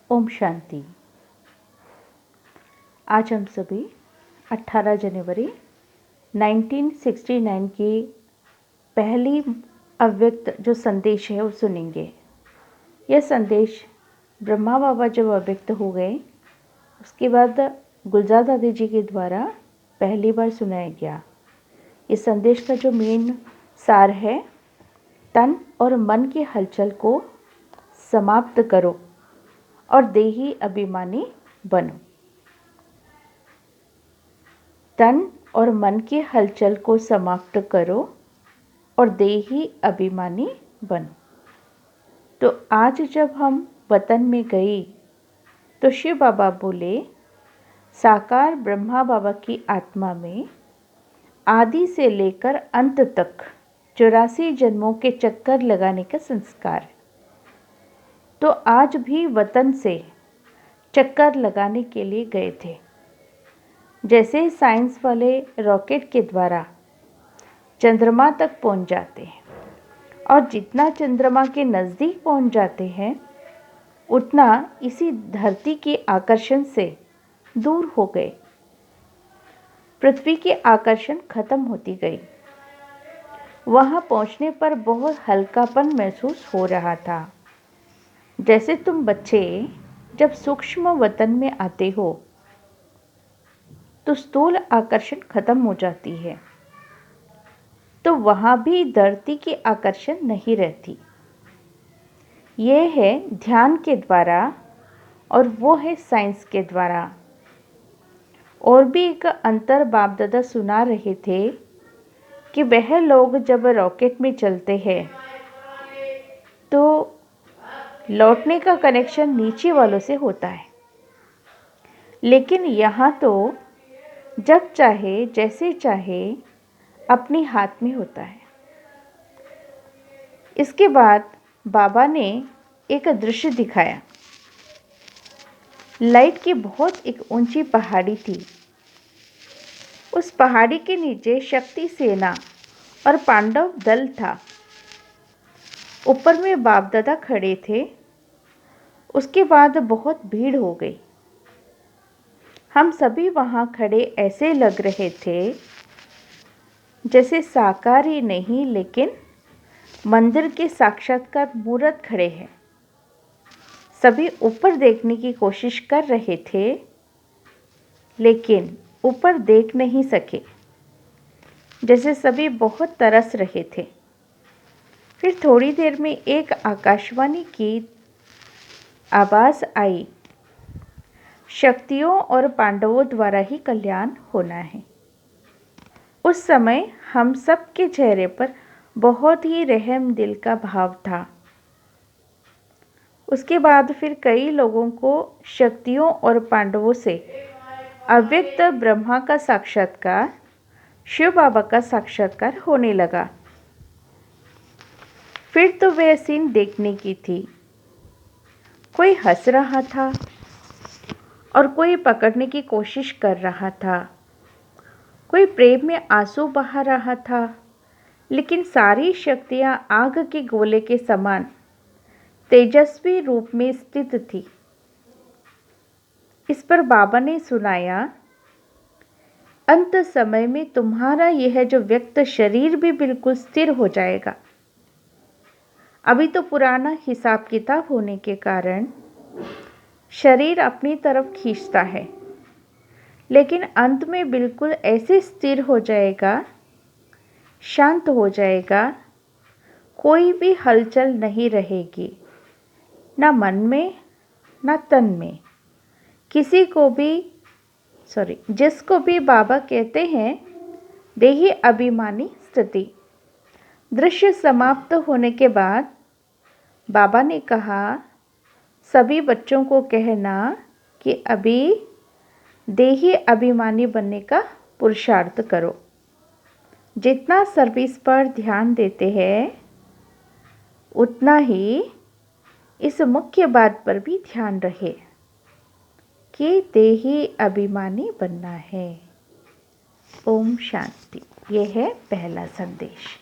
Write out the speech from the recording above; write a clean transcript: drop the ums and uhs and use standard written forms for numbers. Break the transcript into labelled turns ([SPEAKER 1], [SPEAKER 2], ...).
[SPEAKER 1] ओम शांति। आज हम सभी 18 जनवरी 1969 की पहली अव्यक्त जो संदेश है वो सुनेंगे। यह संदेश ब्रह्मा बाबा जब अव्यक्त हो गए उसके बाद गुलजार दादी जी के द्वारा पहली बार सुनाया गया। इस संदेश का जो मेन सार है, तन और मन की हलचल को समाप्त करो और देही अभिमानी बनो। तन और मन की हलचल को समाप्त करो और देही अभिमानी बनो। तो आज जब हम वतन में गए तो शिव बाबा बोले, साकार ब्रह्मा बाबा की आत्मा में आदि से लेकर अंत तक 84 जन्मों के चक्कर लगाने का संस्कार है। तो आज भी वतन से चक्कर लगाने के लिए गए थे। जैसे साइंस वाले रॉकेट के द्वारा चंद्रमा तक पहुंच जाते हैं और जितना चंद्रमा के नज़दीक पहुंच जाते हैं उतना इसी धरती के आकर्षण से दूर हो गए। पृथ्वी के आकर्षण खत्म होती गई। वहां पहुंचने पर बहुत हल्कापन महसूस हो रहा था। जैसे तुम बच्चे जब सूक्ष्म वतन में आते हो तो स्थूल आकर्षण खत्म हो जाती है, तो वहां भी धरती की आकर्षण नहीं रहती। ये है ध्यान के द्वारा और वो है साइंस के द्वारा। और भी एक अंतर बाप दादा सुना रहे थे कि वह लोग जब रॉकेट में चलते हैं तो लौटने का कनेक्शन नीचे वालों से होता है, लेकिन यहाँ तो जब चाहे जैसे चाहे अपने हाथ में होता है। इसके बाद बाबा ने एक दृश्य दिखाया। लाइट की बहुत एक ऊंची पहाड़ी थी। उस पहाड़ी के नीचे शक्ति सेना और पांडव दल था। ऊपर में बाप दादा खड़े थे। उसके बाद बहुत भीड़ हो गई। हम सभी वहाँ खड़े ऐसे लग रहे थे जैसे साकार ही नहीं लेकिन मंदिर के साक्षात्कार मूर्त खड़े हैं। सभी ऊपर देखने की कोशिश कर रहे थे लेकिन ऊपर देख नहीं सके, जैसे सभी बहुत तरस रहे थे। फिर थोड़ी देर में एक आकाशवाणी की आवाज़ आई, शक्तियों और पांडवों द्वारा ही कल्याण होना है। उस समय हम सब के चेहरे पर बहुत ही रहम दिल का भाव था। उसके बाद फिर कई लोगों को शक्तियों और पांडवों से अव्यक्त ब्रह्मा का साक्षात्कार, शिव बाबा का साक्षात्कार होने लगा। फिर तो वह सीन देखने की थी। कोई हंस रहा था और कोई पकड़ने की कोशिश कर रहा था। कोई प्रेम में आंसू बहा रहा था, लेकिन सारी शक्तियां आग के गोले के समान तेजस्वी रूप में स्थित थी। इस पर बाबा ने सुनाया, अंत समय में तुम्हारा यह जो व्यक्त शरीर भी बिल्कुल स्थिर हो जाएगा। अभी तो पुराना हिसाब किताब होने के कारण शरीर अपनी तरफ खींचता है, लेकिन अंत में बिल्कुल ऐसे स्थिर हो जाएगा, शांत हो जाएगा। कोई भी हलचल नहीं रहेगी, ना मन में ना तन में। किसी को भी जिसको भी बाबा कहते हैं देही अभिमानी स्थिति। दृश्य समाप्त होने के बाद बाबा ने कहा, सभी बच्चों को कहना कि अभी देही अभिमानी बनने का पुरुषार्थ करो। जितना सर्विस पर ध्यान देते हैं उतना ही इस मुख्य बात पर भी ध्यान रहे कि देही अभिमानी बनना है। ओम शांति। यह है पहला संदेश।